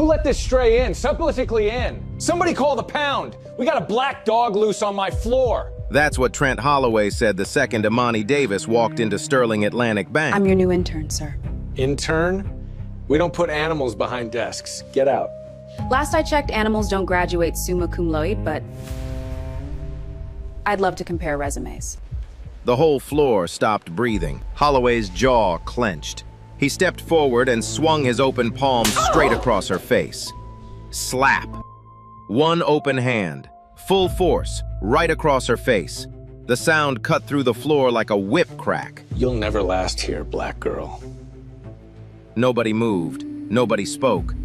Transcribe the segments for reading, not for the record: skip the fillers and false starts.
Who let this stray in, subpolitically in? Somebody call the pound. We got a black dog loose on my floor. That's what Trent Holloway said the second Imani Davis walked into Sterling Atlantic Bank. I'm your new intern, sir. Intern? We don't put animals behind desks. Get out. Last I checked, animals don't graduate summa cum laude, but I'd love to compare resumes. The whole floor stopped breathing. Holloway's jaw clenched. He stepped forward and swung his open palm straight across her face. Slap. One open hand, full force, right across her face. The sound cut through the floor like a whip crack. You'll never last here, black girl. Nobody moved. Nobody spoke.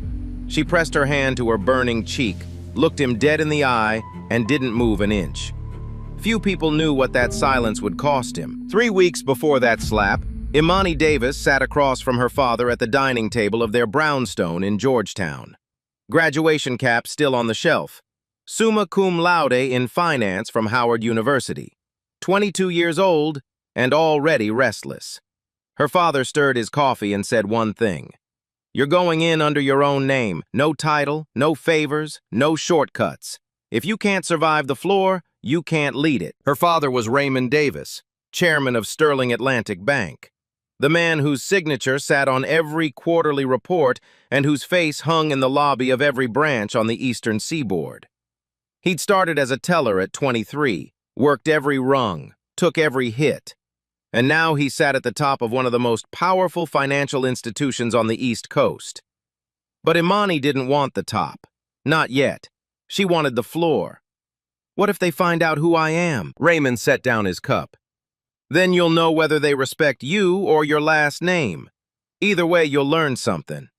She pressed her hand to her burning cheek, looked him dead in the eye, and didn't move an inch. Few people knew what that silence would cost him. 3 weeks before that slap, Imani Davis sat across from her father at the dining table of their brownstone in Georgetown. Graduation cap still on the shelf. Summa cum laude in finance from Howard University. 22 years old and already restless. Her father stirred his coffee and said one thing. You're going in under your own name. No title, no favors, no shortcuts. If you can't survive the floor, you can't lead it. Her father was Raymond Davis, chairman of Sterling Atlantic Bank. The man whose signature sat on every quarterly report and whose face hung in the lobby of every branch on the Eastern Seaboard. He'd started as a teller at 23, worked every rung, took every hit. And now he sat at the top of one of the most powerful financial institutions on the East Coast. But Imani didn't want the top. Not yet. She wanted the floor. What if they find out who I am? Raymond set down his cup. Then you'll know whether they respect you or your last name. Either way, you'll learn something.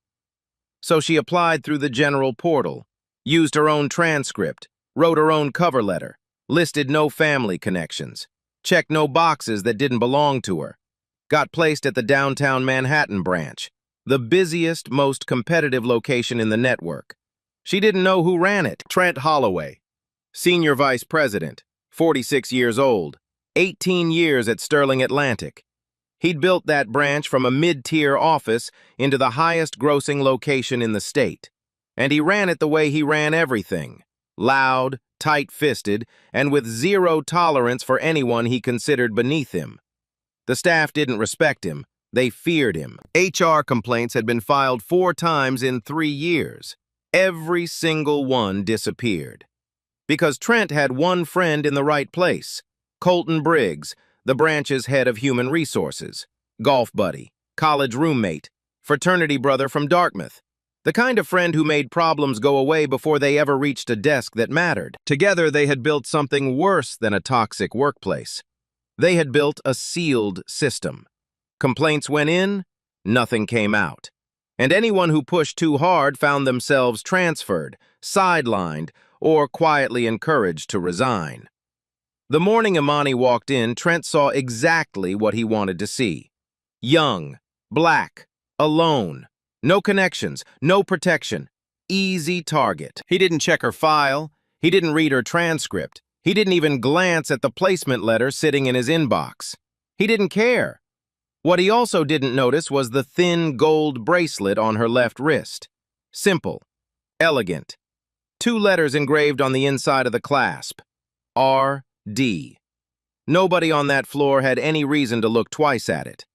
So she applied through the general portal, used her own transcript, wrote her own cover letter, listed no family connections, checked no boxes that didn't belong to her, got placed at the downtown Manhattan branch, the busiest, most competitive location in the network. She didn't know who ran it. Trent Holloway, senior vice president, 46 years old, 18 years at Sterling Atlantic. He'd built that branch from a mid-tier office into the highest-grossing location in the state. And he ran it the way he ran everything. Loud, tight-fisted, and with zero tolerance for anyone he considered beneath him. The staff didn't respect him. They feared him. HR complaints had been filed 4 times in 3 years. Every single one disappeared. Because Trent had one friend in the right place. Colton Briggs, the branch's head of human resources. Golf buddy, college roommate, fraternity brother from Dartmouth. The kind of friend who made problems go away before they ever reached a desk that mattered. Together, they had built something worse than a toxic workplace. They had built a sealed system. Complaints went in, nothing came out. And anyone who pushed too hard found themselves transferred, sidelined, or quietly encouraged to resign. The morning Imani walked in, Trent saw exactly what he wanted to see. Young, black, alone. No connections, no protection. Easy target. He didn't check her file. He didn't read her transcript. He didn't even glance at the placement letter sitting in his inbox. He didn't care. What he also didn't notice was the thin gold bracelet on her left wrist. Simple. Elegant. 2 letters engraved on the inside of the clasp. R.D. Nobody on that floor had any reason to look twice at it.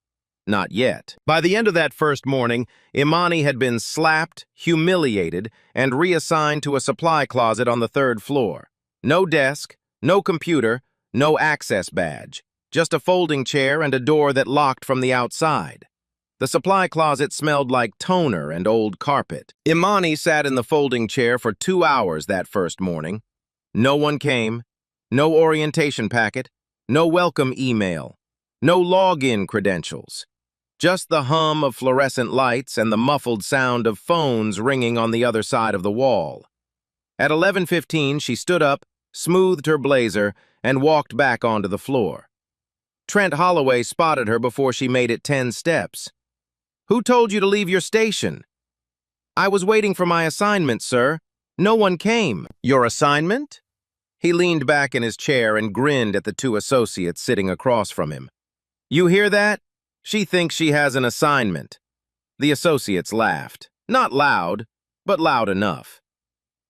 Not yet. By the end of that first morning, Imani had been slapped, humiliated, and reassigned to a supply closet on the 3rd floor. No desk, no computer, no access badge. Just a folding chair and a door that locked from the outside. The supply closet smelled like toner and old carpet. Imani sat in the folding chair for 2 hours that first morning. No one came. No orientation packet. No welcome email. No login credentials. Just the hum of fluorescent lights and the muffled sound of phones ringing on the other side of the wall. At 11:15, she stood up, smoothed her blazer, and walked back onto the floor. Trent Holloway spotted her before she made it 10 steps. "Who told you to leave your station?" "I was waiting for my assignment, sir. No one came." "Your assignment?" He leaned back in his chair and grinned at the 2 associates sitting across from him. "You hear that? She thinks she has an assignment." The associates laughed. Not loud, but loud enough.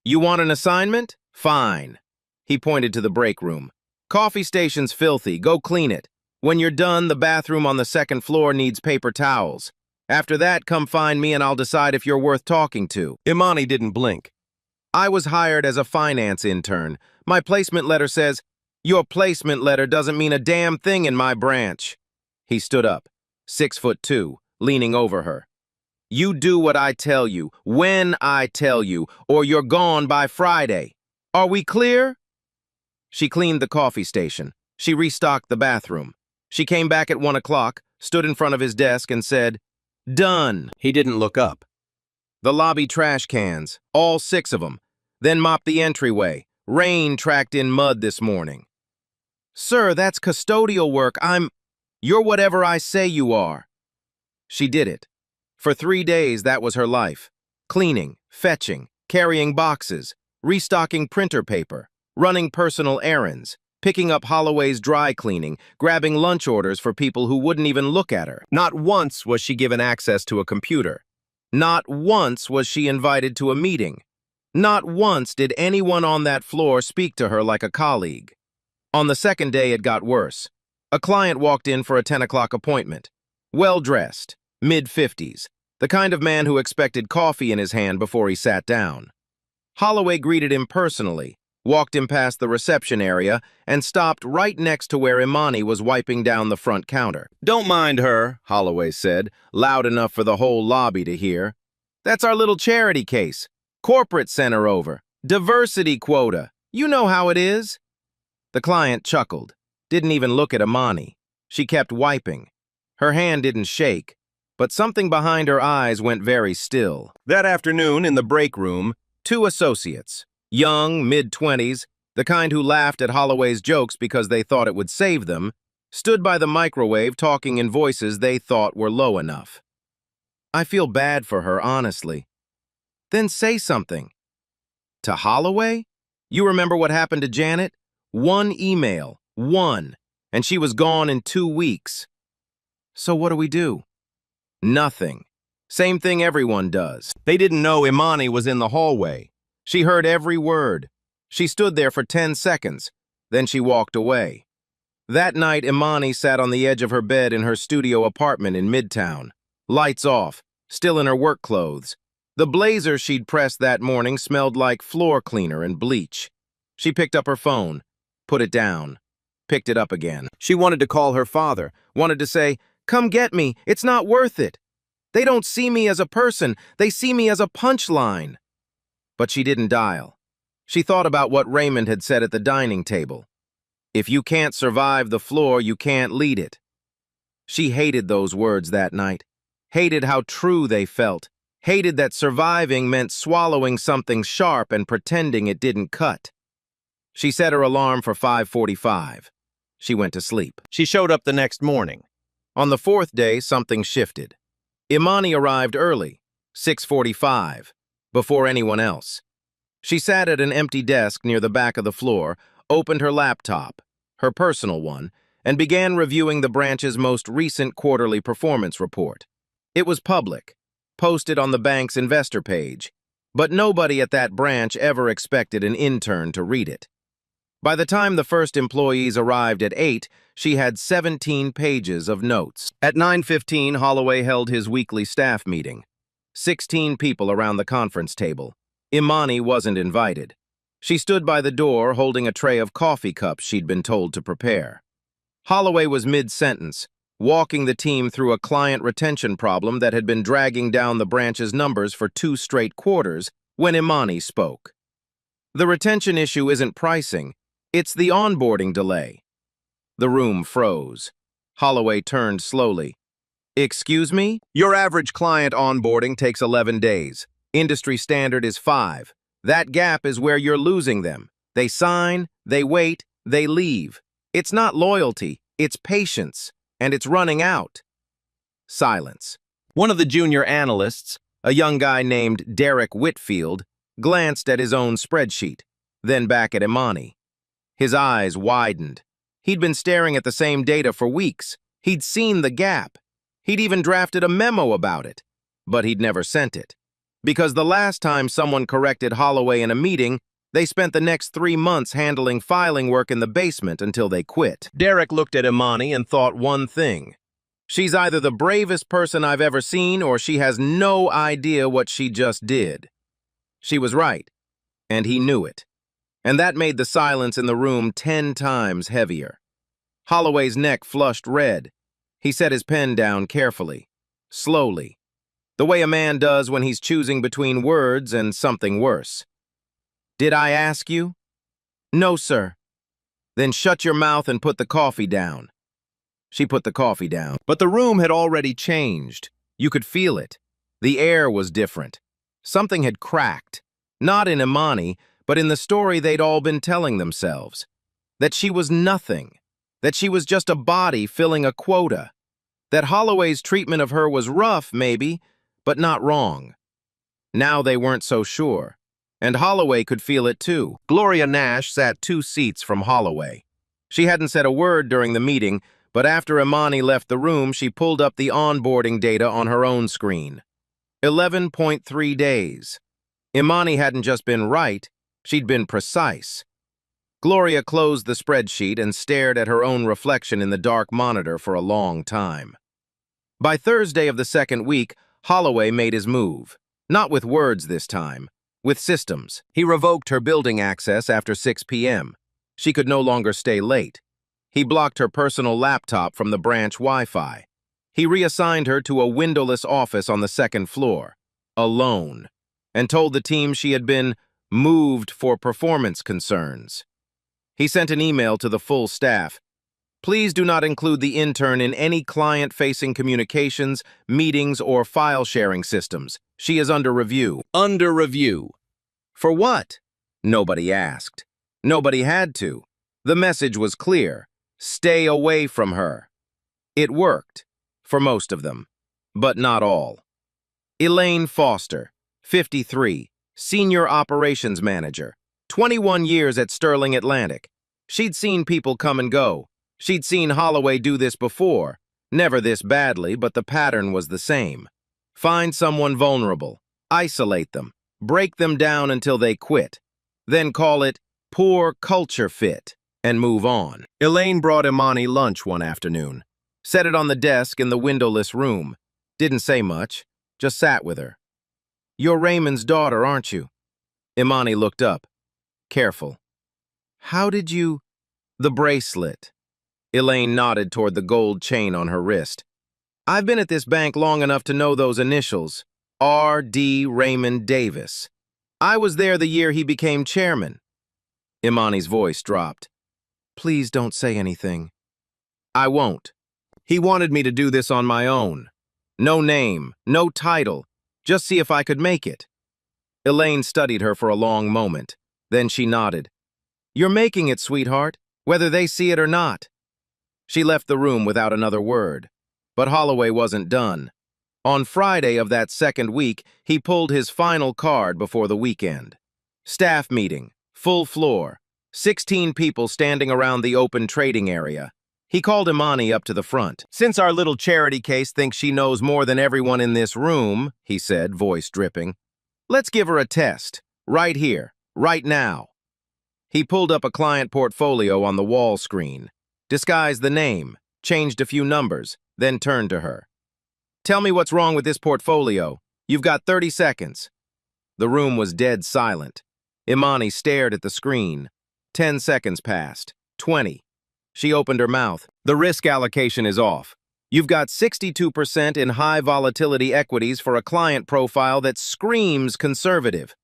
You want an assignment? Fine. He pointed to the break room. Coffee station's filthy, go clean it. When you're done, the bathroom on the second floor needs paper towels. After that, come find me and I'll decide if you're worth talking to. Imani didn't blink. I was hired as a finance intern. My placement letter says, your placement letter doesn't mean a damn thing in my branch. He stood up, 6'2", leaning over her. You do what I tell you, when I tell you, or you're gone by Friday. Are we clear? She cleaned the coffee station. She restocked the bathroom. She came back at 1 o'clock, stood in front of his desk and said, done. He didn't look up. The lobby trash cans, all 6 of them, then mopped the entryway. Rain tracked in mud this morning. Sir, that's custodial work. You're whatever I say you are. She did it. For 3 days, that was her life. Cleaning, fetching, carrying boxes, restocking printer paper, running personal errands, picking up Holloway's dry cleaning, grabbing lunch orders for people who wouldn't even look at her. Not once was she given access to a computer. Not once was she invited to a meeting. Not once did anyone on that floor speak to her like a colleague. On the second day, it got worse. A client walked in for a 10 o'clock appointment. Well-dressed, mid-50s, the kind of man who expected coffee in his hand before he sat down. Holloway greeted him personally, walked him past the reception area, and stopped right next to where Imani was wiping down the front counter. Don't mind her, Holloway said, loud enough for the whole lobby to hear. That's our little charity case. Corporate sent her over. Diversity quota. You know how it is. The client chuckled, didn't even look at Imani. She kept wiping. Her hand didn't shake, but something behind her eyes went very still. That afternoon in the break room, 2 associates, young, mid-20s, the kind who laughed at Holloway's jokes because they thought it would save them, stood by the microwave talking in voices they thought were low enough. I feel bad for her, honestly. Then say something. To Holloway? You remember what happened to Janet? 1 email, 1, and she was gone in 2 weeks. So what do we do? Nothing. Same thing everyone does. they didn't know Imani was in the hallway. She heard every word. She stood there for 10 seconds. Then she walked away. That night, Imani sat on the edge of her bed in her studio apartment in Midtown. Lights off, still in her work clothes. The blazer she'd pressed that morning smelled like floor cleaner and bleach. She picked up her phone, put it down, picked it up again. She wanted to call her father. Wanted to say, come get me, it's not worth it. They don't see me as a person, they see me as a punchline. But she didn't dial. She thought about what Raymond had said at the dining table. If you can't survive the floor, you can't lead it. She hated those words that night, hated how true they felt, hated that surviving meant swallowing something sharp and pretending it didn't cut. She set her alarm for 5:45. She went to sleep. She showed up the next morning. On the 4th day, something shifted. Imani arrived early, 6:45, before anyone else. She sat at an empty desk near the back of the floor, opened her laptop, her personal one, and began reviewing the branch's most recent quarterly performance report. It was public, posted on the bank's investor page, but nobody at that branch ever expected an intern to read it. By the time the first employees arrived at 8, she had 17 pages of notes. At 9:15, Holloway held his weekly staff meeting. 16 people around the conference table. Imani wasn't invited. She stood by the door holding a tray of coffee cups she'd been told to prepare. Holloway was mid-sentence, walking the team through a client retention problem that had been dragging down the branch's numbers for 2 straight quarters when Imani spoke. The retention issue isn't pricing, it's the onboarding delay. The room froze. Holloway turned slowly. Excuse me? Your average client onboarding takes 11 days. Industry standard is 5. That gap is where you're losing them. They sign, they wait, they leave. It's not loyalty, it's patience, and it's running out. Silence. One of the junior analysts, a young guy named Derek Whitfield, glanced at his own spreadsheet, then back at Imani. His eyes widened. He'd been staring at the same data for weeks. He'd seen the gap. He'd even drafted a memo about it, but he'd never sent it. Because the last time someone corrected Holloway in a meeting, they spent the next 3 months handling filing work in the basement until they quit. Derek looked at Imani and thought one thing. She's either the bravest person I've ever seen or she has no idea what she just did. She was right, and he knew it. And that made the silence in the room 10 times heavier. Holloway's neck flushed red. He set his pen down carefully, slowly, the way a man does when he's choosing between words and something worse. "Did I ask you?" "No, sir." "Then shut your mouth and put the coffee down." She put the coffee down. But the room had already changed. You could feel it. The air was different. Something had cracked. Not in Imani, but in the story they'd all been telling themselves. That she was nothing. That she was just a body filling a quota. That Holloway's treatment of her was rough, maybe, but not wrong. Now they weren't so sure. And Holloway could feel it too. Gloria Nash sat 2 seats from Holloway. She hadn't said a word during the meeting, but after Imani left the room, she pulled up the onboarding data on her own screen. 11.3 days. Imani hadn't just been right, she'd been precise. Gloria closed the spreadsheet and stared at her own reflection in the dark monitor for a long time. By Thursday of the second week, Holloway made his move. Not with words this time, with systems. He revoked her building access after 6 p.m. She could no longer stay late. He blocked her personal laptop from the branch Wi-Fi. He reassigned her to a windowless office on the 2nd floor, alone, and told the team she had been moved for performance concerns. He sent an email to the full staff. "Please do not include the intern in any client-facing communications, meetings, or file-sharing systems. She is under review." Under review. For what? Nobody asked. Nobody had to. The message was clear. Stay away from her. It worked, for most of them, but not all. Elaine Foster, 53, Senior Operations Manager, 21 years at Sterling Atlantic. She'd seen people come and go. She'd seen Holloway do this before, never this badly, but the pattern was the same. Find someone vulnerable, isolate them, break them down until they quit, then call it poor culture fit, and move on. Elaine brought Imani lunch one afternoon, set it on the desk in the windowless room, didn't say much, just sat with her. "You're Raymond's daughter, aren't you?" Imani looked up, careful. "How did you—" "The bracelet." Elaine nodded toward the gold chain on her wrist. "I've been at this bank long enough to know those initials, R.D. Raymond Davis. I was there the year he became chairman." Imani's voice dropped. "Please don't say anything." "I won't. He wanted me to do this on my own. No name, no title, just see if I could make it." Elaine studied her for a long moment. Then she nodded. "You're making it, sweetheart, whether they see it or not." She left the room without another word. But Holloway wasn't done. On Friday of that second week, he pulled his final card before the weekend. Staff meeting, full floor, 16 people standing around the open trading area. He called Imani up to the front. "Since our little charity case thinks she knows more than everyone in this room," he said, voice dripping, "let's give her a test, right here, right now." He pulled up a client portfolio on the wall screen, disguised the name, changed a few numbers, then turned to her. "Tell me what's wrong with this portfolio. You've got 30 seconds. The room was dead silent. Imani stared at the screen. 10 seconds passed. 20. She opened her mouth. "The risk allocation is off. You've got 62% in high volatility equities for a client profile that screams conservative.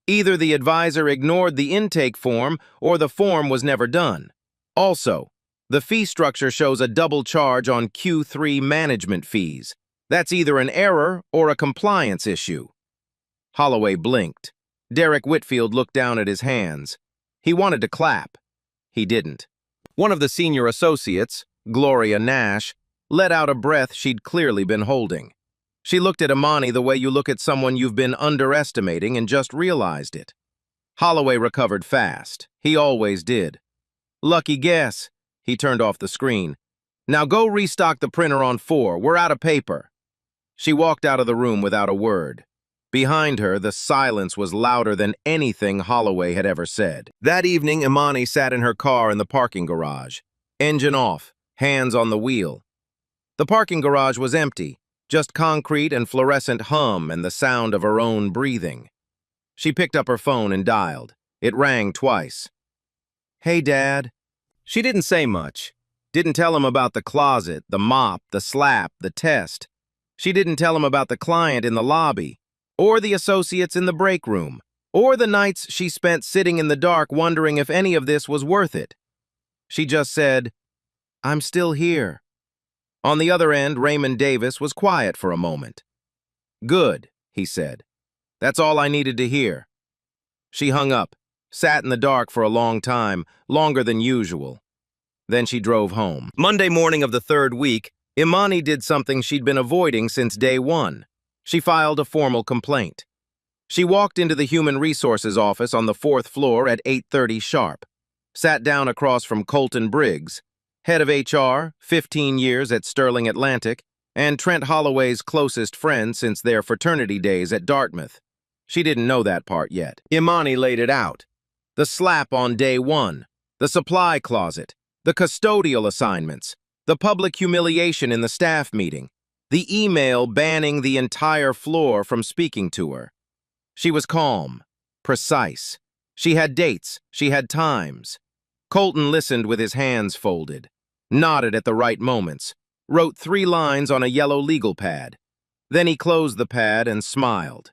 Either the advisor ignored the intake form or the form was never done. Also, the fee structure shows a double charge on Q3 management fees. That's either an error or a compliance issue." Holloway blinked. Derek Whitfield looked down at his hands. He wanted to clap. He didn't. One of the senior associates, Gloria Nash, let out a breath she'd clearly been holding. She looked at Imani the way you look at someone you've been underestimating and just realized it. Holloway recovered fast. He always did. "Lucky guess." He turned off the screen. "Now go restock the printer on 4. We're out of paper." She walked out of the room without a word. Behind her, the silence was louder than anything Holloway had ever said. That evening, Imani sat in her car in the parking garage. Engine off, hands on the wheel. The parking garage was empty, just concrete and fluorescent hum and the sound of her own breathing. She picked up her phone and dialed. It rang twice. "Hey, Dad." She didn't say much. Didn't tell him about the closet, the mop, the slap, the test. She didn't tell him about the client in the lobby, or the associates in the break room, or the nights she spent sitting in the dark wondering if any of this was worth it. She just said, "I'm still here." On the other end, Raymond Davis was quiet for a moment. "Good," he said. "That's all I needed to hear." She hung up, sat in the dark for a long time, longer than usual. Then she drove home. Monday morning of the third week, Imani did something she'd been avoiding since day one. She filed a formal complaint. She walked into the Human Resources office on the 4th floor at 8:30 sharp, sat down across from Colton Briggs, head of HR, 15 years at Sterling Atlantic, and Trent Holloway's closest friend since their fraternity days at Dartmouth. She didn't know that part yet. Imani laid it out. The slap on day one, the supply closet, the custodial assignments, the public humiliation in the staff meeting, the email banning the entire floor from speaking to her. She was calm, precise. She had dates, she had times. Colton listened with his hands folded, nodded at the right moments, wrote 3 lines on a yellow legal pad. Then he closed the pad and smiled.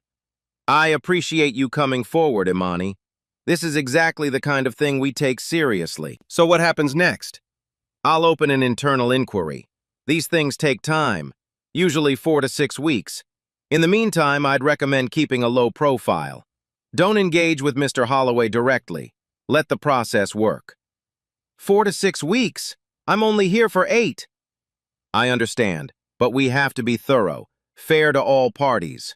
"I appreciate you coming forward, Imani. This is exactly the kind of thing we take seriously." "So what happens next?" "I'll open an internal inquiry. These things take time, usually 4 to 6 weeks. In the meantime, I'd recommend keeping a low profile. Don't engage with Mr. Holloway directly. Let the process work." 4 to 6 weeks? I'm only here for 8. "I understand, but we have to be thorough, fair to all parties."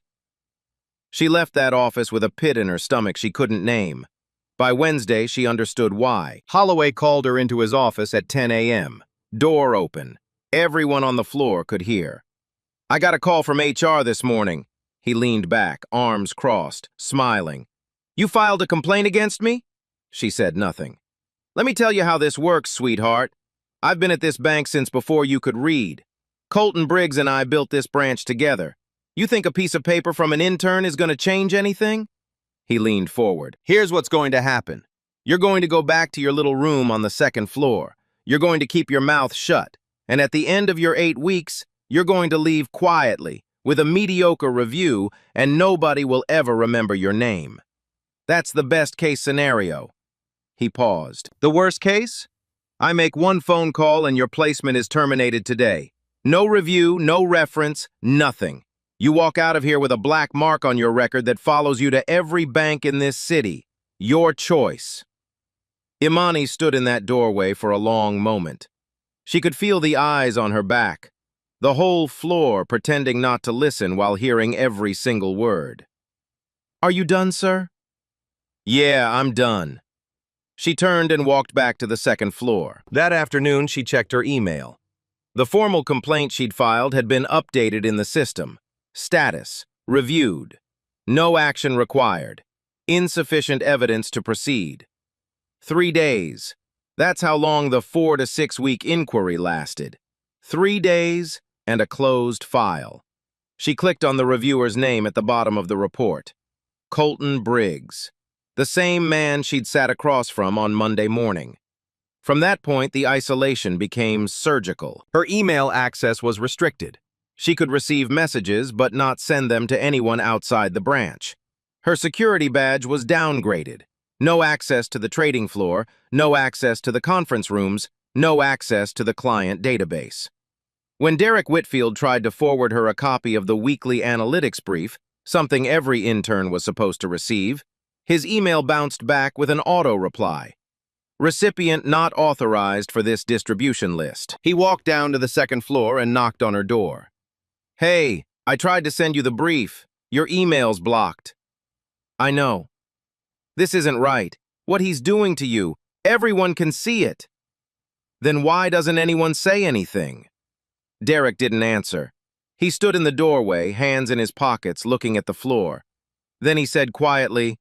She left that office with a pit in her stomach she couldn't name. By Wednesday, she understood why. Holloway called her into his office at 10 a.m. Door open. Everyone on the floor could hear. "I got a call from HR this morning." He leaned back, arms crossed, smiling. "You filed a complaint against me?" She said nothing. "Let me tell you how this works, sweetheart. I've been at this bank since before you could read. Colton Briggs and I built this branch together. You think a piece of paper from an intern is going to change anything?" He leaned forward. "Here's what's going to happen. You're going to go back to your little room on the 2nd floor. You're going to keep your mouth shut. And at the end of your 8 weeks, you're going to leave quietly, with a mediocre review, and nobody will ever remember your name. That's the best-case scenario." He paused. "The worst case? I make 1 phone call and your placement is terminated today. No review, no reference, nothing. You walk out of here with a black mark on your record that follows you to every bank in this city. Your choice." Imani stood in that doorway for a long moment. She could feel the eyes on her back, the whole floor pretending not to listen while hearing every single word. "Are you done, sir?" "Yeah, I'm done." She turned and walked back to the 2nd floor. That afternoon, she checked her email. The formal complaint she'd filed had been updated in the system. Status: reviewed. No action required. Insufficient evidence to proceed. 3 days. That's how long the 4 to 6 week inquiry lasted. 3 days and a closed file. She clicked on the reviewer's name at the bottom of the report. Colton Briggs. The same man she'd sat across from on Monday morning. From that point, the isolation became surgical. Her email access was restricted. She could receive messages but not send them to anyone outside the branch. Her security badge was downgraded. No access to the trading floor, no access to the conference rooms, no access to the client database. When Derek Whitfield tried to forward her a copy of the weekly analytics brief, something every intern was supposed to receive, his email bounced back with an auto-reply. Recipient not authorized for this distribution list. He walked down to the 2nd floor and knocked on her door. "Hey, I tried to send you the brief. Your email's blocked." "I know." "This isn't right. What he's doing to you, everyone can see it." "Then why doesn't anyone say anything?" Derek didn't answer. He stood in the doorway, hands in his pockets, looking at the floor. Then he said quietly,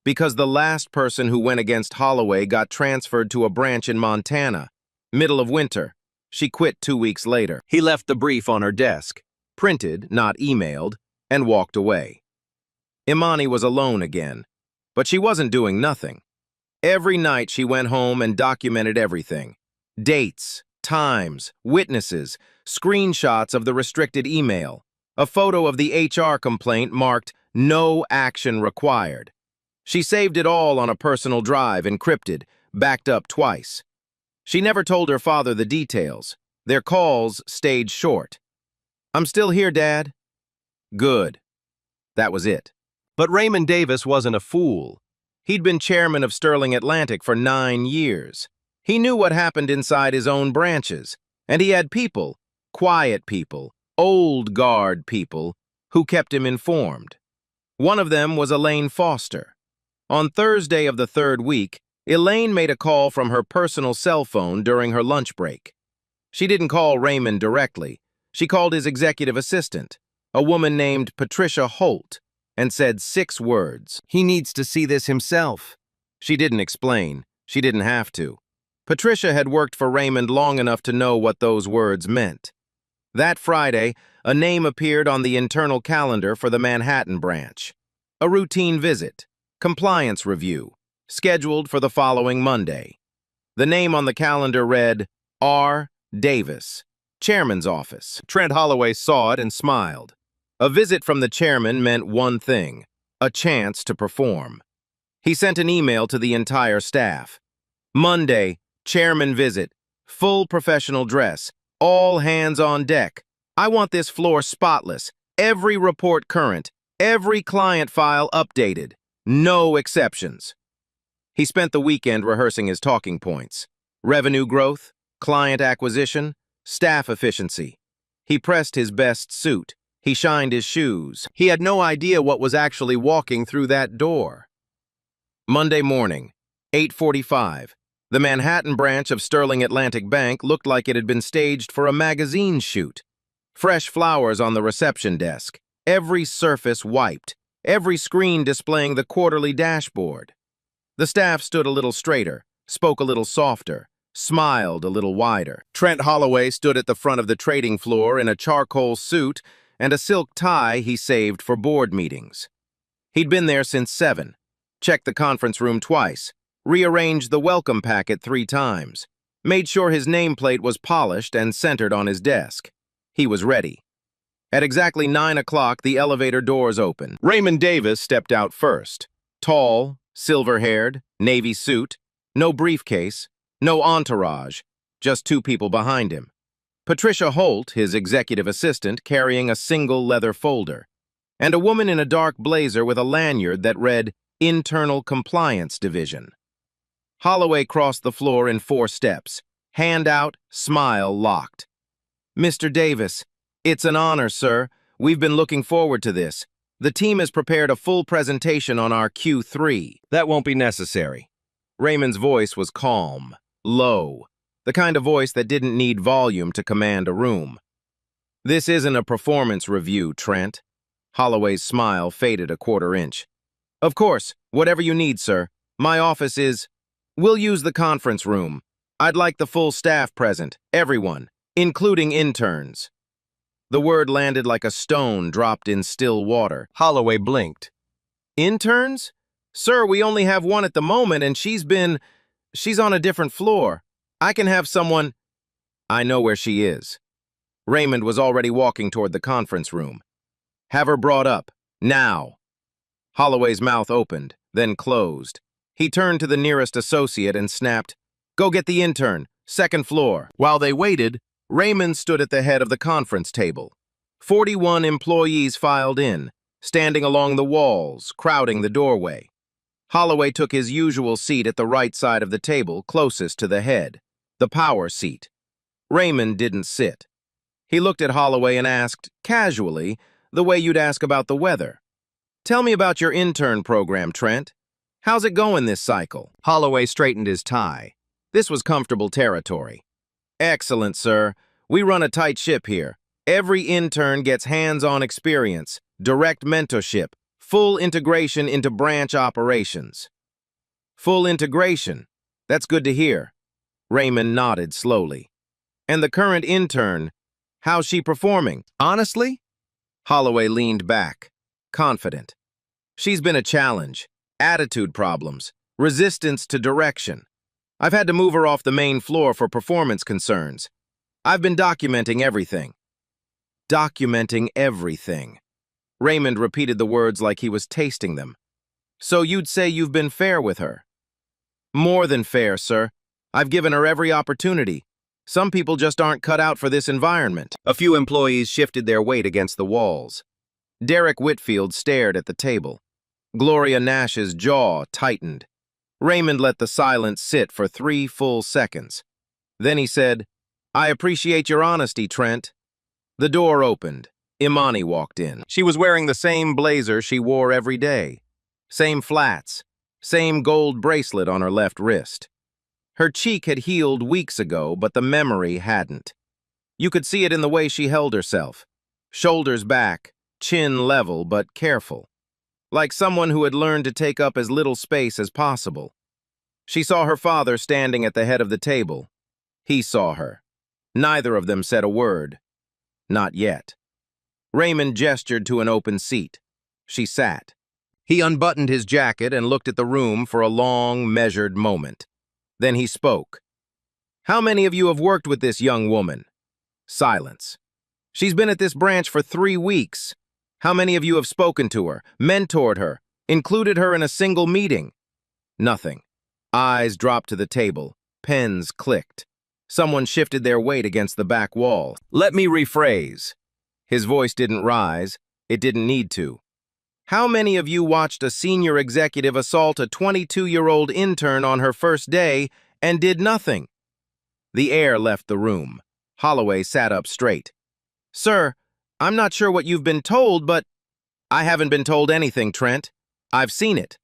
"Because the last person who went against Holloway got transferred to a branch in Montana. Middle of winter. She quit 2 weeks later." He left the brief on her desk, Printed, not emailed, and walked away. Imani was alone again, but she wasn't doing nothing. Every night she went home and documented everything. Dates, times, witnesses, screenshots of the restricted email, a photo of the HR complaint marked "No action required." She saved it all on a personal drive, encrypted, backed up twice. She never told her father the details. Their calls stayed short. "I'm still here, Dad." "Good." That was it. but Raymond Davis wasn't a fool. He'd been chairman of Sterling Atlantic for 9 years. He knew what happened inside his own branches, and he had people, quiet people, old guard people, who kept him informed. One of them was Elaine Foster. On Thursday of the 3rd week, Elaine made a call from her personal cell phone during her lunch break. She didn't call Raymond directly. She called his executive assistant, a woman named Patricia Holt, and said 6 words. He needs to see this himself. She didn't explain. She didn't have to. Patricia had worked for Raymond long enough to know what those words meant. That Friday, a name appeared on the internal calendar for the Manhattan branch. A routine visit, compliance review, scheduled for the following Monday. The name on the calendar read R. Davis, Chairman's office. Trent Holloway saw it and smiled. A visit from the chairman meant one thing, a chance to perform. He sent an email to the entire staff. "Monday, chairman visit, full professional dress, all hands on deck. I want this floor spotless, every report current, every client file updated, no exceptions." He spent the weekend rehearsing his talking points: revenue growth, client acquisition, staff efficiency. He pressed his best suit. He shined his shoes. He had no idea what was actually walking through that door. Monday morning, 8:45. The Manhattan branch of Sterling Atlantic Bank looked like it had been staged for a magazine shoot. Fresh flowers on the reception desk, every surface wiped, every screen displaying the quarterly dashboard. The staff stood a little straighter, spoke a little softer, smiled a little wider. Trent Holloway stood at the front of the trading floor in a charcoal suit and a silk tie he saved for board meetings. He'd been there since 7, checked the conference room twice, rearranged the welcome packet 3 times, made sure his nameplate was polished and centered on his desk. He was ready. At exactly 9 o'clock, the elevator doors opened. Raymond Davis stepped out first. Tall, silver-haired, navy suit, no briefcase, no entourage, just 2 people behind him. Patricia Holt, his executive assistant, carrying a single leather folder, and a woman in a dark blazer with a lanyard that read Internal Compliance Division. Holloway crossed the floor in 4 steps, hand out, smile locked. "Mr. Davis, it's an honor, sir. We've been looking forward to this. The team has prepared a full presentation on our Q3. That won't be necessary. Raymond's voice was calm, low, the kind of voice that didn't need volume to command a room. "This isn't a performance review, Trent." Holloway's smile faded a 1/4 inch. "Of course, whatever you need, sir. My office is... We'll use the conference room. I'd like the full staff present, everyone, including interns." The word landed like a stone dropped in still water. Holloway blinked. "Interns? Sir, we only have one at the moment, and she's on a different floor. I can have someone..." "I know where she is." Raymond was already walking toward the conference room. "Have her brought up, now." Holloway's mouth opened, then closed. He turned to the nearest associate and snapped, "Go get the intern, 2nd floor." While they waited, Raymond stood at the head of the conference table. 41 employees filed in, standing along the walls, crowding the doorway. Holloway took his usual seat at the right side of the table, closest to the head, the power seat. Raymond didn't sit. He looked at Holloway and asked, casually, the way you'd ask about the weather, "Tell me about your intern program, Trent. How's it going this cycle?" Holloway straightened his tie. This was comfortable territory. "Excellent, sir. We run a tight ship here. Every intern gets hands-on experience, direct mentorship, Full integration into branch operations. Full integration. That's good to hear. Raymond nodded slowly. And the current intern, how's she performing? Honestly? Holloway leaned back, confident. She's been a challenge, attitude problems, resistance to direction. I've had to move her off the main floor for performance concerns. I've been documenting everything. Documenting everything. Raymond repeated the words like he was tasting them. So you'd say you've been fair with her? More than fair, sir. I've given her every opportunity. Some people just aren't cut out for this environment. A few employees shifted their weight against the walls. Derek Whitfield stared at the table. Gloria Nash's jaw tightened. Raymond let the silence sit for 3 full seconds. Then he said, I appreciate your honesty, Trent. The door opened. Imani walked in. She was wearing the same blazer she wore every day. Same flats. Same gold bracelet on her left wrist. Her cheek had healed weeks ago, but the memory hadn't. You could see it in the way she held herself. Shoulders back, chin level but careful. Like someone who had learned to take up as little space as possible. She saw her father standing at the head of the table. He saw her. Neither of them said a word. Not yet. Raymond gestured to an open seat. She sat. He unbuttoned his jacket and looked at the room for a long, measured moment. Then he spoke. How many of you have worked with this young woman? Silence. She's been at this branch for 3 weeks. How many of you have spoken to her, mentored her, included her in a single meeting? Nothing. Eyes dropped to the table. Pens clicked. Someone shifted their weight against the back wall. Let me rephrase. His voice didn't rise. It didn't need to. How many of you watched a senior executive assault a 22-year-old intern on her first day and did nothing? The air left the room. Holloway sat up straight. Sir, I'm not sure what you've been told, but I haven't been told anything, Trent. I've seen it.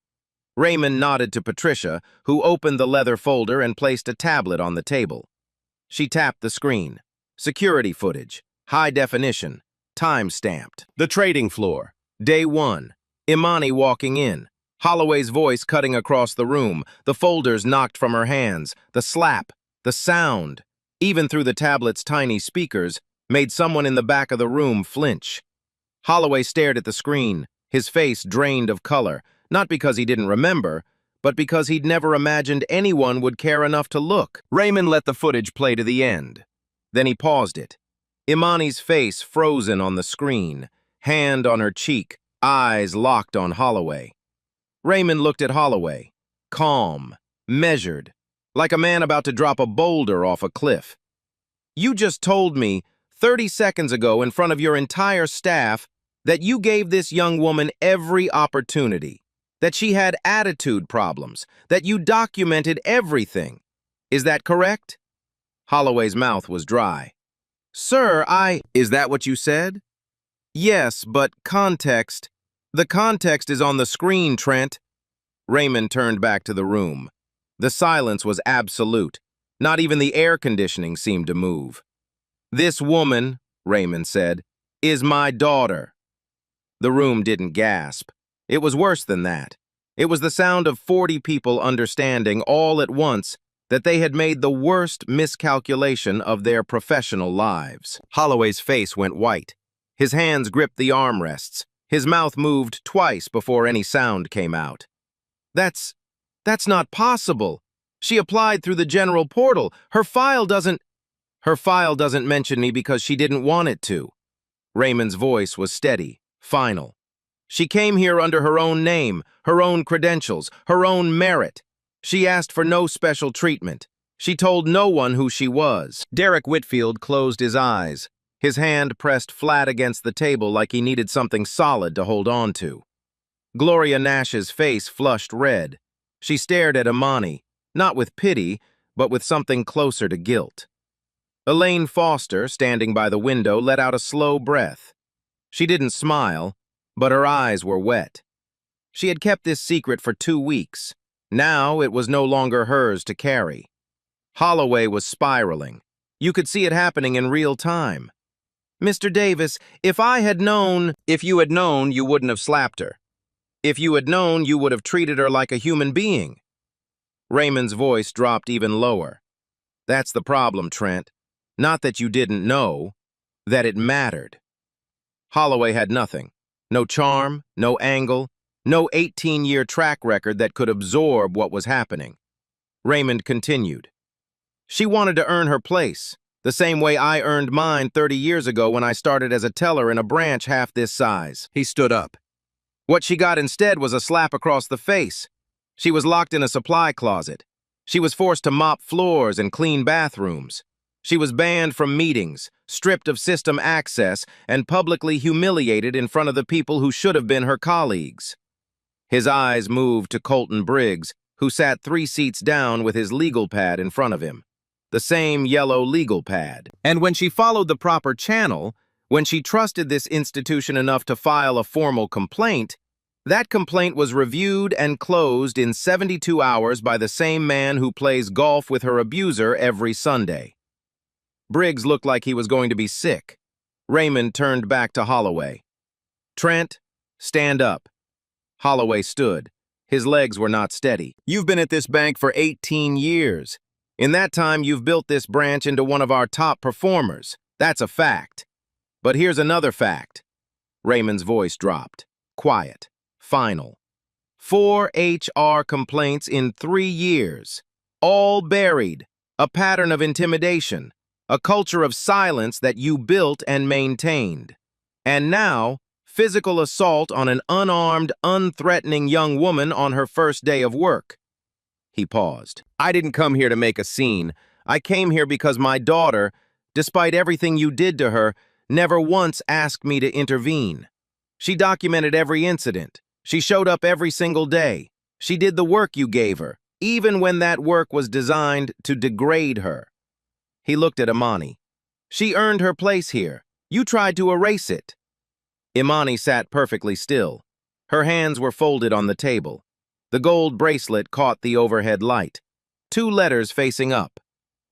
Raymond nodded to Patricia, who opened the leather folder and placed a tablet on the table. She tapped the screen. Security footage. High definition. Time-stamped. The trading floor. Day 1. Imani walking in. Holloway's voice cutting across the room. The folders knocked from her hands. The slap. The sound. Even through the tablet's tiny speakers, made someone in the back of the room flinch. Holloway stared at the screen, his face drained of color, not because he didn't remember, but because he'd never imagined anyone would care enough to look. Raymond let the footage play to the end. Then he paused it. Imani's face frozen on the screen, hand on her cheek, eyes locked on Holloway. Raymond looked at Holloway, calm, measured, like a man about to drop a boulder off a cliff. You just told me 30 seconds ago in front of your entire staff that you gave this young woman every opportunity, that she had attitude problems, that you documented everything. Is that correct? Holloway's mouth was dry. Sir, Is that what you said? Yes, but context. The context is on the screen, Trent. Raymond turned back to the room. The silence was absolute. Not even the air conditioning seemed to move. This woman, Raymond said, is my daughter. The room didn't gasp. It was worse than that. It was the sound of 40 people understanding all at once that they had made the worst miscalculation of their professional lives. Holloway's face went white. His hands gripped the armrests. His mouth moved twice before any sound came out. That's not possible. She applied through the general portal. Her file doesn't mention me because she didn't want it to. Raymond's voice was steady, final. She came here under her own name, her own credentials, her own merit. She asked for no special treatment. She told no one who she was. Derek Whitfield closed his eyes. His hand pressed flat against the table like he needed something solid to hold on to. Gloria Nash's face flushed red. She stared at Imani, not with pity, but with something closer to guilt. Elaine Foster, standing by the window, let out a slow breath. She didn't smile, but her eyes were wet. She had kept this secret for 2 weeks. Now it was no longer hers to carry. Holloway was spiraling. You could see it happening in real time. Mr. Davis, if I had known... If you had known, you wouldn't have slapped her. If you had known, you would have treated her like a human being. Raymond's voice dropped even lower. That's the problem, Trent. Not that you didn't know, that it mattered. Holloway had nothing. No charm, no angle, no 18-year track record that could absorb what was happening. Raymond continued. She wanted to earn her place, the same way I earned mine 30 years ago when I started as a teller in a branch half this size. He stood up. What she got instead was a slap across the face. She was locked in a supply closet. She was forced to mop floors and clean bathrooms. She was banned from meetings, stripped of system access, and publicly humiliated in front of the people who should have been her colleagues. His eyes moved to Colton Briggs, who sat 3 seats down with his legal pad in front of him. The same yellow legal pad. And when she followed the proper channel, when she trusted this institution enough to file a formal complaint, that complaint was reviewed and closed in 72 hours by the same man who plays golf with her abuser every Sunday. Briggs looked like he was going to be sick. Raymond turned back to Holloway. Trent, stand up. Holloway stood. His legs were not steady. You've been at this bank for 18 years. In that time, you've built this branch into one of our top performers. That's a fact. But here's another fact. Raymond's voice dropped. Quiet. Final. 4 HR complaints in 3 years. All buried. A pattern of intimidation. A culture of silence that you built and maintained. And now, physical assault on an unarmed, unthreatening young woman on her first day of work. He paused. I didn't come here to make a scene. I came here because my daughter, despite everything you did to her, never once asked me to intervene. She documented every incident. She showed up every single day. She did the work you gave her, even when that work was designed to degrade her. He looked at Imani. She earned her place here. You tried to erase it. Imani sat perfectly still. Her hands were folded on the table. The gold bracelet caught the overhead light. 2 letters facing up.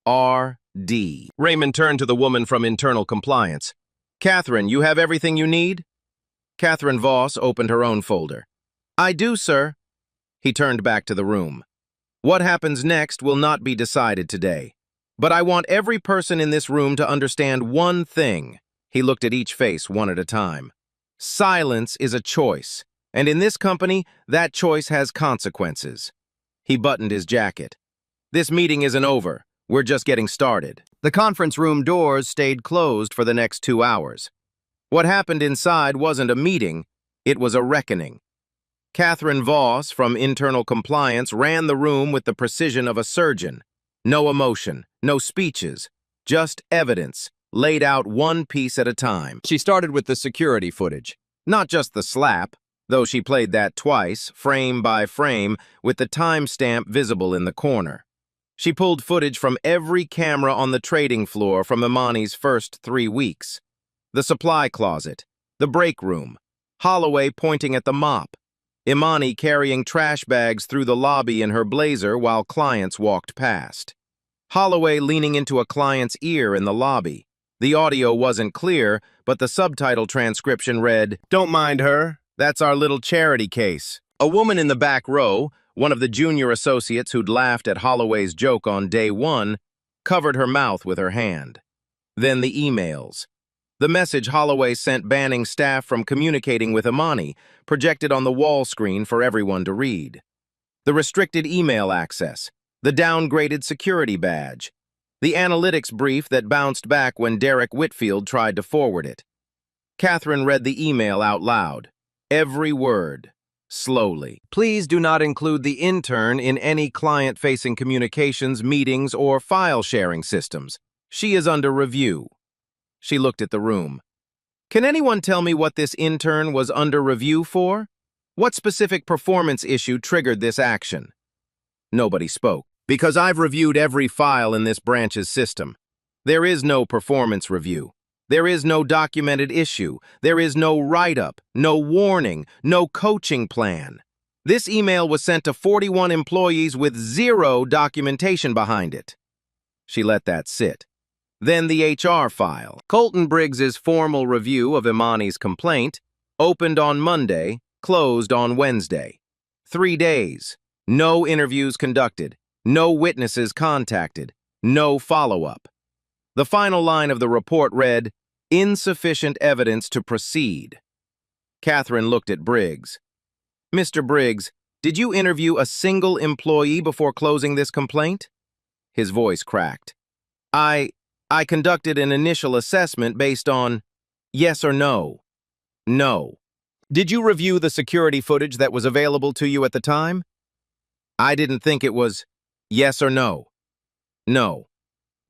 R.D. Raymond turned to the woman from internal compliance. Catherine, you have everything you need? Catherine Voss opened her own folder. I do, sir. He turned back to the room. What happens next will not be decided today. But I want every person in this room to understand one thing. He looked at each face one at a time. Silence is a choice, and in this company, that choice has consequences. He buttoned his jacket. This meeting isn't over. We're just getting started. The conference room doors stayed closed for the next 2 hours. What happened inside wasn't a meeting, it was a reckoning. Catherine Voss from Internal Compliance ran the room with the precision of a surgeon. No emotion, no speeches, just evidence, laid out one piece at a time. She started with the security footage. Not just the slap, though she played that twice, frame by frame, with the timestamp visible in the corner. She pulled footage from every camera on the trading floor from Imani's first 3 weeks. The supply closet, the break room, Holloway pointing at the mop, Imani carrying trash bags through the lobby in her blazer while clients walked past. Holloway leaning into a client's ear in the lobby. The audio wasn't clear, but the subtitle transcription read, "Don't mind her. That's our little charity case." A woman in the back row, one of the junior associates who'd laughed at Holloway's joke on day 1, covered her mouth with her hand. Then the emails. The message Holloway sent banning staff from communicating with Imani, projected on the wall screen for everyone to read. The restricted email access. The downgraded security badge. The analytics brief that bounced back when Derek Whitfield tried to forward it. Catherine read the email out loud. Every word. Slowly. Please do not include the intern in any client-facing communications, meetings, or file-sharing systems. She is under review. She looked at the room. Can anyone tell me what this intern was under review for? What specific performance issue triggered this action? Nobody spoke. Because I've reviewed every file in this branch's system. There is no performance review. There is no documented issue. There is no write-up, no warning, no coaching plan. This email was sent to 41 employees with 0 documentation behind it. She let that sit. Then the HR file. Colton Briggs's formal review of Imani's complaint, opened on Monday, closed on Wednesday. 3 days. No interviews conducted. No witnesses contacted. No follow-up. The final line of the report read, "Insufficient evidence to proceed." Catherine looked at Briggs. "Mr. Briggs, did you interview a single employee before closing this complaint?" His voice cracked. I conducted an initial assessment based on yes or no. No. Did you review the security footage that was available to you at the time? I didn't think it was yes or no. No.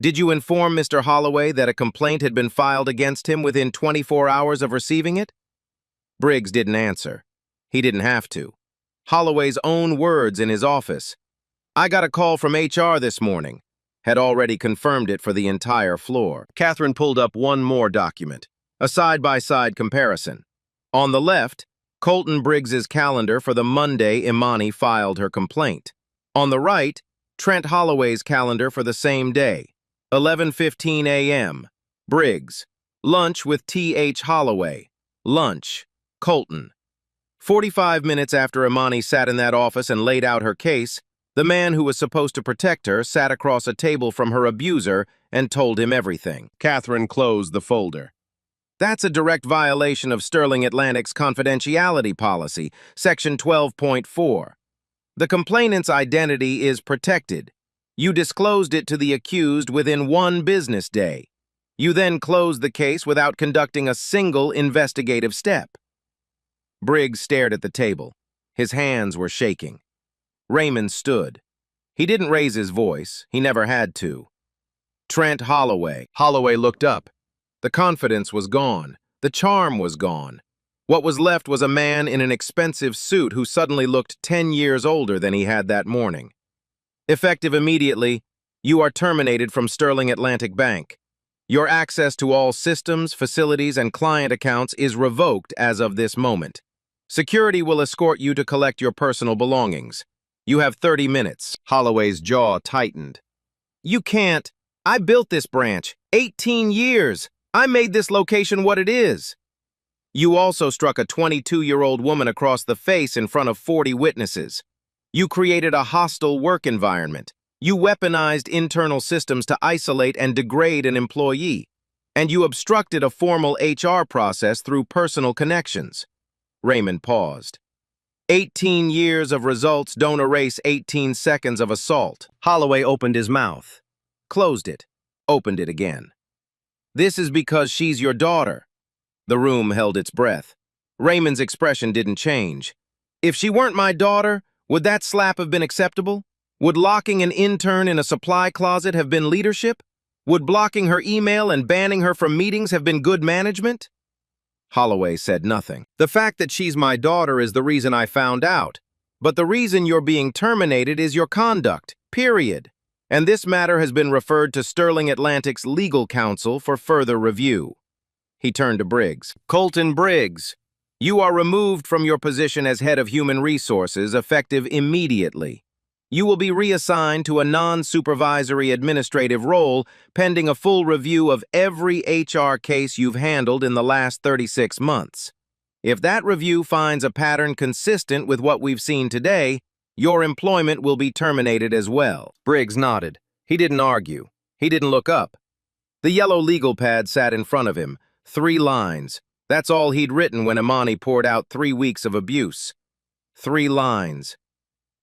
Did you inform Mr. Holloway that a complaint had been filed against him within 24 hours of receiving it? Briggs didn't answer. He didn't have to. Holloway's own words in his office, "I got a call from HR this morning," had already confirmed it for the entire floor. Catherine pulled up one more document, a side-by-side comparison. On the left, Colton Briggs's calendar for the Monday Imani filed her complaint. On the right, Trent Holloway's calendar for the same day, 11:15 a.m. Briggs, lunch with T.H. Holloway. Lunch, Colton. 45 minutes after Imani sat in that office and laid out her case, the man who was supposed to protect her sat across a table from her abuser and told him everything. Catherine closed the folder. That's a direct violation of Sterling Atlantic's confidentiality policy, Section 12.4. The complainant's identity is protected. You disclosed it to the accused within 1 business day. You then closed the case without conducting a single investigative step. Briggs stared at the table. His hands were shaking. Raymond stood. He didn't raise his voice. He never had to. Trent Holloway. Holloway looked up. The confidence was gone. The charm was gone. What was left was a man in an expensive suit who suddenly looked 10 years older than he had that morning. Effective immediately, you are terminated from Sterling Atlantic Bank. Your access to all systems, facilities, and client accounts is revoked as of this moment. Security will escort you to collect your personal belongings. You have 30 minutes. Holloway's jaw tightened. You can't. I built this branch. 18 years. I made this location what it is. You also struck a 22-year-old woman across the face in front of 40 witnesses. You created a hostile work environment. You weaponized internal systems to isolate and degrade an employee. And you obstructed a formal HR process through personal connections. Raymond paused. 18 years of results don't erase 18 seconds of assault. Holloway opened his mouth, closed it, opened it again. This is because she's your daughter. The room held its breath. Raymond's expression didn't change. If she weren't my daughter, would that slap have been acceptable? Would locking an intern in a supply closet have been leadership? Would blocking her email and banning her from meetings have been good management? Holloway said nothing. The fact that she's my daughter is the reason I found out. But the reason you're being terminated is your conduct, period. And this matter has been referred to Sterling Atlantic's legal counsel for further review. He turned to Briggs. Colton Briggs, you are removed from your position as head of human resources effective immediately. You will be reassigned to a non-supervisory administrative role pending a full review of every HR case you've handled in the last 36 months. If that review finds a pattern consistent with what we've seen today, your employment will be terminated as well. Briggs nodded. He didn't argue. He didn't look up. The yellow legal pad sat in front of him. 3 lines. That's all he'd written when Imani poured out 3 weeks of abuse. 3 lines.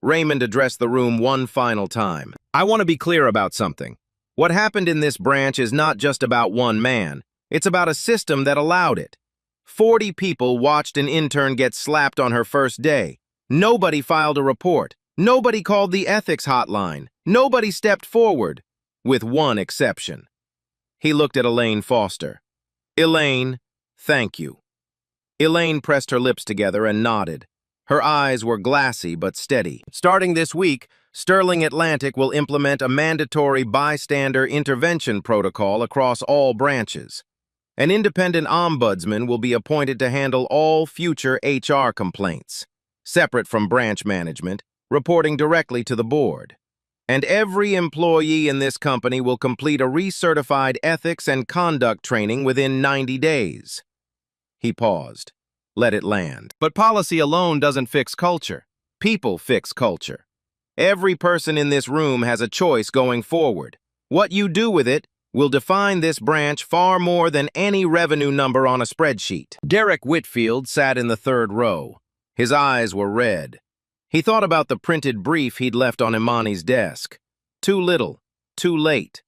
Raymond addressed the room one final time. I want to be clear about something. What happened in this branch is not just about one man. It's about a system that allowed it. 40 people watched an intern get slapped on her first day. Nobody filed a report. Nobody called the ethics hotline. Nobody stepped forward, with one exception. He looked at Elaine Foster. Elaine, thank you. Elaine pressed her lips together and nodded. Her eyes were glassy but steady. Starting this week, Sterling Atlantic will implement a mandatory bystander intervention protocol across all branches. An independent ombudsman will be appointed to handle all future HR complaints, separate from branch management, reporting directly to the board. And every employee in this company will complete a recertified ethics and conduct training within 90 days. He paused. let it land. But policy alone doesn't fix culture. People fix culture. Every person in this room has a choice going forward. What you do with it will define this branch far more than any revenue number on a spreadsheet. Derek Whitfield sat in the third row. His eyes were red. He thought about the printed brief he'd left on Imani's desk. Too little, too late.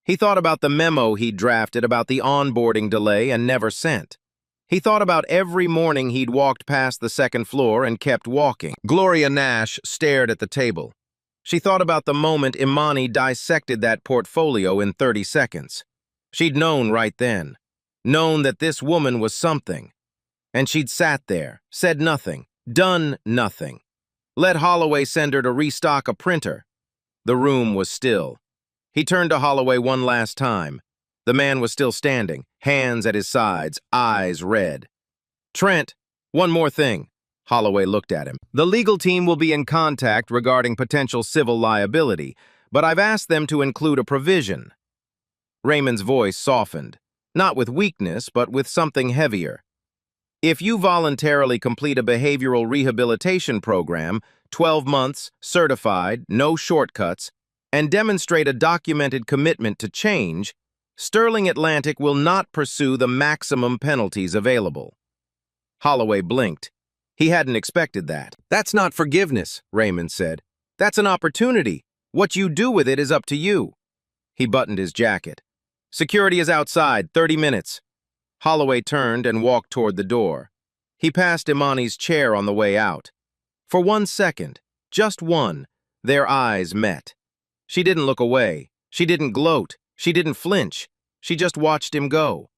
He thought about the memo he'd drafted about the onboarding delay and never sent. He thought about every morning he'd walked past the second floor and kept walking. Gloria Nash stared at the table. She thought about the moment Imani dissected that portfolio in 30 seconds. She'd known right then. Known that this woman was something. And she'd sat there, said nothing, done nothing. Let Holloway send her to restock a printer. The room was still. He turned to Holloway one last time. The man was still standing, hands at his sides, eyes red. "Trent, one more thing." Holloway looked at him. "The legal team will be in contact regarding potential civil liability, but I've asked them to include a provision." Raymond's voice softened, not with weakness, but with something heavier. "If you voluntarily complete a behavioral rehabilitation program, 12 months, certified, no shortcuts, and demonstrate a documented commitment to change, Sterling Atlantic will not pursue the maximum penalties available." Holloway blinked. He hadn't expected that. "That's not forgiveness," Raymond said. "That's an opportunity. What you do with it is up to you." He buttoned his jacket. "Security is outside, 30 minutes. Holloway turned and walked toward the door. He passed Imani's chair on the way out. For 1 second, just one, their eyes met. She didn't look away. She didn't gloat. She didn't flinch. She just watched him go.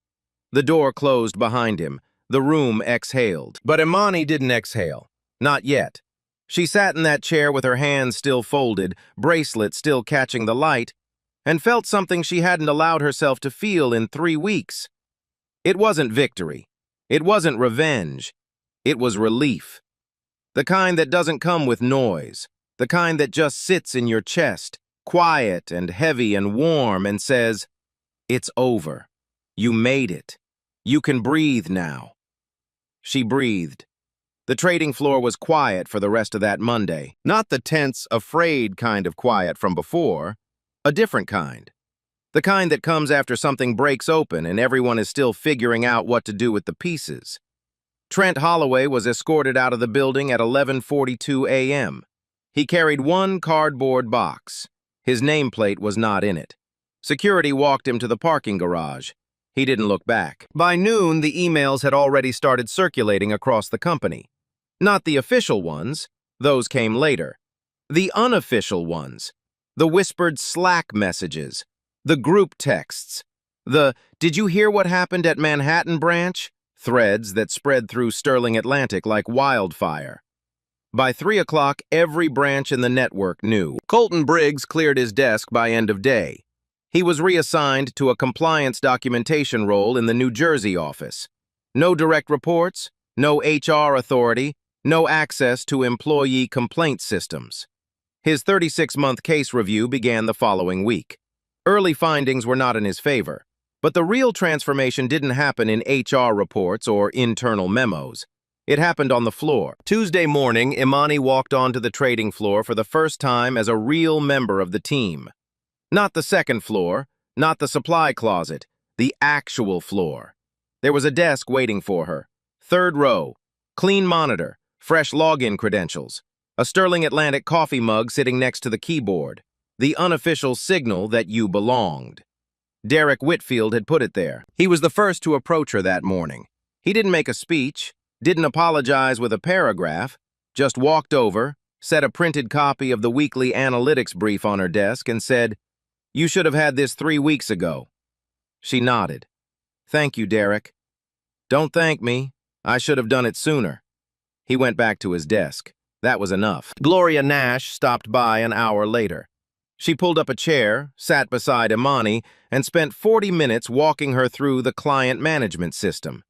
The door closed behind him. The room exhaled. But Imani didn't exhale. Not yet. She sat in that chair with her hands still folded, bracelet still catching the light, and felt something she hadn't allowed herself to feel in 3 weeks. It wasn't victory. It wasn't revenge. It was relief. The kind that doesn't come with noise. The kind that just sits in your chest, quiet and heavy and warm, and says, "It's over. You made it. You can breathe now." She breathed. The trading floor was quiet for the rest of that Monday. Not the tense, afraid kind of quiet from before. A different kind. The kind that comes after something breaks open and everyone is still figuring out what to do with the pieces. Trent Holloway was escorted out of the building at 11:42 a.m. He carried one cardboard box. His nameplate was not in it. Security walked him to the parking garage. He didn't look back. By noon, the emails had already started circulating across the company. Not the official ones. Those came later. The unofficial ones. The whispered Slack messages. The group texts. The "Did you hear what happened at Manhattan branch?" threads that spread through Sterling Atlantic like wildfire. By 3 o'clock, every branch in the network knew. Colton Briggs cleared his desk by end of day. He was reassigned to a compliance documentation role in the New Jersey office. No direct reports, no HR authority, no access to employee complaint systems. His 36-month case review began the following week. Early findings were not in his favor, but the real transformation didn't happen in HR reports or internal memos. It happened on the floor. Tuesday morning, Imani walked onto the trading floor for the first time as a real member of the team. Not the second floor, not the supply closet, the actual floor. There was a desk waiting for her. Third row, clean monitor, fresh login credentials, a Sterling Atlantic coffee mug sitting next to the keyboard, the unofficial signal that you belonged. Derek Whitfield had put it there. He was the first to approach her that morning. He didn't make a speech, didn't apologize with a paragraph, just walked over, set a printed copy of the weekly analytics brief on her desk, and said, "You should have had this 3 weeks ago." She nodded. "Thank you, Derek." "Don't thank me. I should have done it sooner." He went back to his desk. That was enough. Gloria Nash stopped by an hour later. She pulled up a chair, sat beside Imani, and spent 40 minutes walking her through the client management system.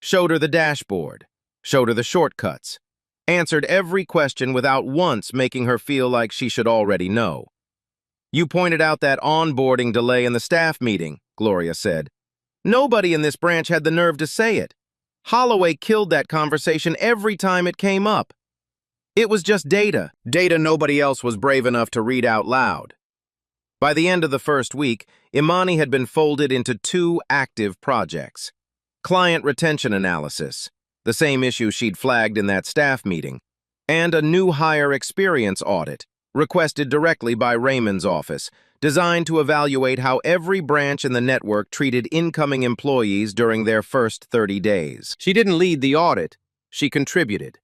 Showed her the dashboard, showed her the shortcuts, answered every question without once making her feel like she should already know. "You pointed out that onboarding delay in the staff meeting," Gloria said. "Nobody in this branch had the nerve to say it. Holloway killed that conversation every time it came up. It was just data. Data nobody else was brave enough to read out loud. By the end of the first week, Imani had been folded into 2 active projects. Client retention analysis, the same issue she'd flagged in that staff meeting, and a new hire experience audit, requested directly by Raymond's office, designed to evaluate how every branch in the network treated incoming employees during their first 30 days. She didn't lead the audit. She contributed.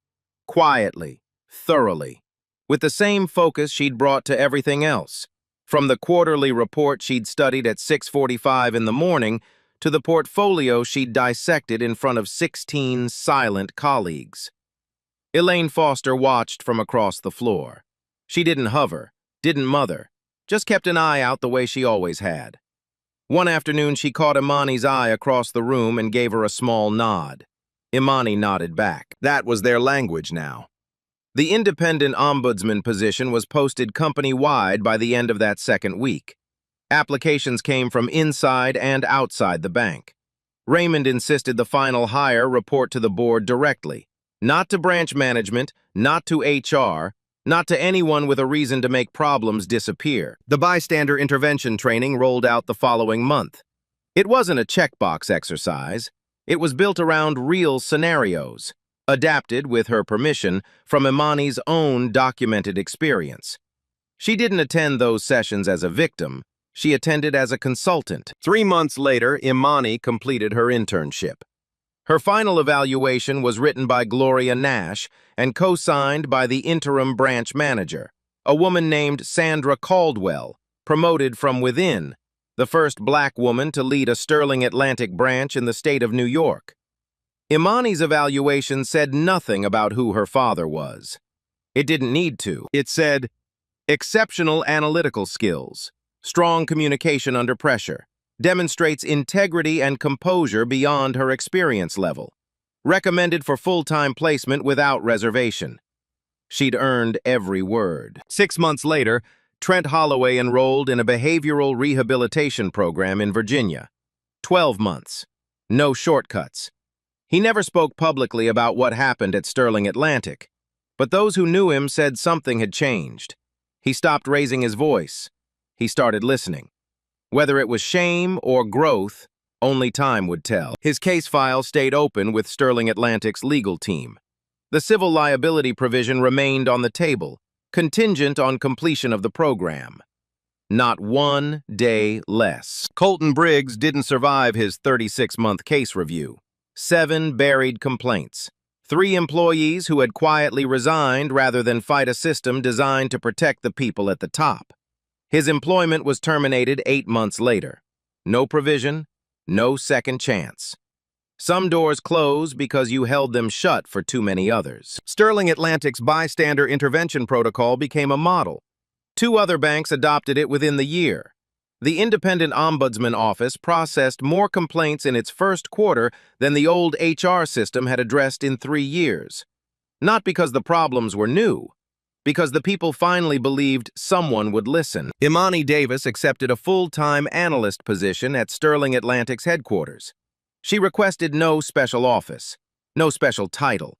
Quietly, thoroughly, with the same focus she'd brought to everything else. From the quarterly report she'd studied at 6:45 in the morning to the portfolio she'd dissected in front of 16 silent colleagues. Elaine Foster watched from across the floor. She didn't hover, didn't mother, just kept an eye out the way she always had. One afternoon, she caught Imani's eye across the room and gave her a small nod. Imani nodded back. That was their language now. The independent ombudsman position was posted company-wide by the end of that second week. Applications came from inside and outside the bank. Raymond insisted the final hire report to the board directly, not to branch management, not to HR, not to anyone with a reason to make problems disappear. The bystander intervention training rolled out the following month. It wasn't a checkbox exercise. It was built around real scenarios, adapted, with her permission, from Imani's own documented experience. She didn't attend those sessions as a victim. She attended as a consultant. 3 months later, Imani completed her internship. Her final evaluation was written by Gloria Nash and co-signed by the interim branch manager, a woman named Sandra Caldwell, promoted from within, the first black woman to lead a Sterling Atlantic branch in the state of New York. Imani's evaluation said nothing about who her father was. It didn't need to. It said, exceptional analytical skills, strong communication under pressure, demonstrates integrity and composure beyond her experience level, recommended for full-time placement without reservation. She'd earned every word. 6 months later, Trent Holloway enrolled in a behavioral rehabilitation program in Virginia. 12 months. No shortcuts. He never spoke publicly about what happened at Sterling Atlantic, but those who knew him said something had changed. He stopped raising his voice. He started listening. Whether it was shame or growth, only time would tell. His case file stayed open with Sterling Atlantic's legal team. The civil liability provision remained on the table, contingent on completion of the program. Not 1 day less. Colton Briggs didn't survive his 36-month case review. 7 buried complaints. 3 employees who had quietly resigned rather than fight a system designed to protect the people at the top. His employment was terminated 8 months later. No provision, no second chance. Some doors close because you held them shut for too many others. Sterling Atlantic's bystander intervention protocol became a model. 2 other banks adopted it within the year. The independent ombudsman office processed more complaints in its first quarter than the old HR system had addressed in 3 years. Not because the problems were new, because the people finally believed someone would listen. Imani Davis accepted a full-time analyst position at Sterling Atlantic's headquarters. She requested no special office, no special title.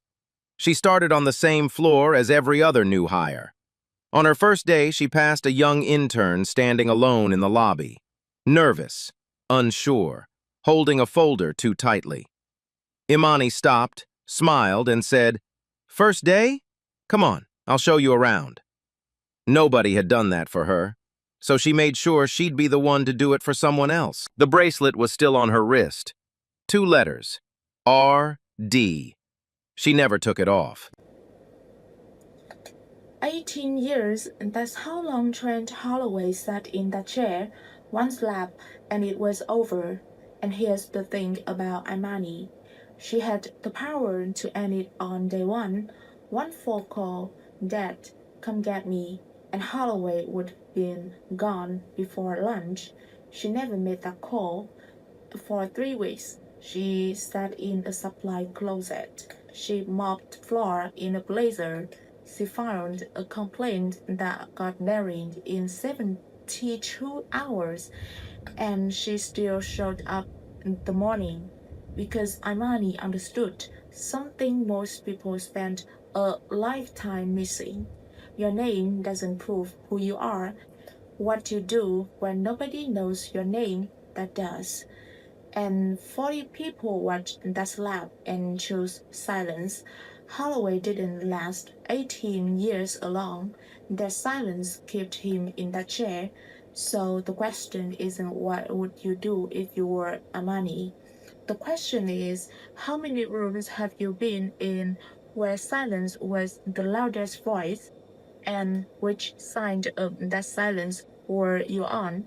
She started on the same floor as every other new hire. On her first day, she passed a young intern standing alone in the lobby, nervous, unsure, holding a folder too tightly. Imani stopped, smiled, and said, "First day? Come on. I'll show you around." Nobody had done that for her, so she made sure she'd be the one to do it for someone else. The bracelet was still on her wrist. 2 letters, R.D. She never took it off. 18 years, that's how long Trent Holloway sat in that chair, one slap, and it was over. And here's the thing about Imani. She had the power to end it on day one phone call, "Dad, come get me," and Holloway would have been gone before lunch. She never made that call. For 3 weeks, she sat in a supply closet. She mopped floor in a blazer. She filed a complaint that got buried in 72 hours, and she still showed up in the morning. because Imani understood something most people spend a lifetime missing. Your name doesn't prove who you are. What you do when nobody knows your name, that does. And 40 people watched that lab and chose silence. Holloway didn't last 18 years alone. That silence kept him in that chair. So the question isn't what would you do if you were Amani. The question is, how many rooms have you been in where silence was the loudest voice? And which side of that silence were you on?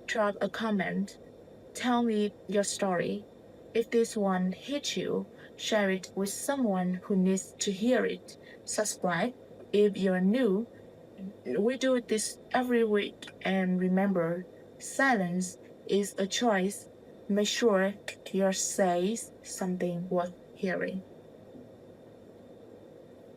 Drop a comment. Tell me your story. If this one hit you, share it with someone who needs to hear it. Subscribe if you're new. We do this every week, and remember, silence is a choice. Make sure yours says something worth hearing.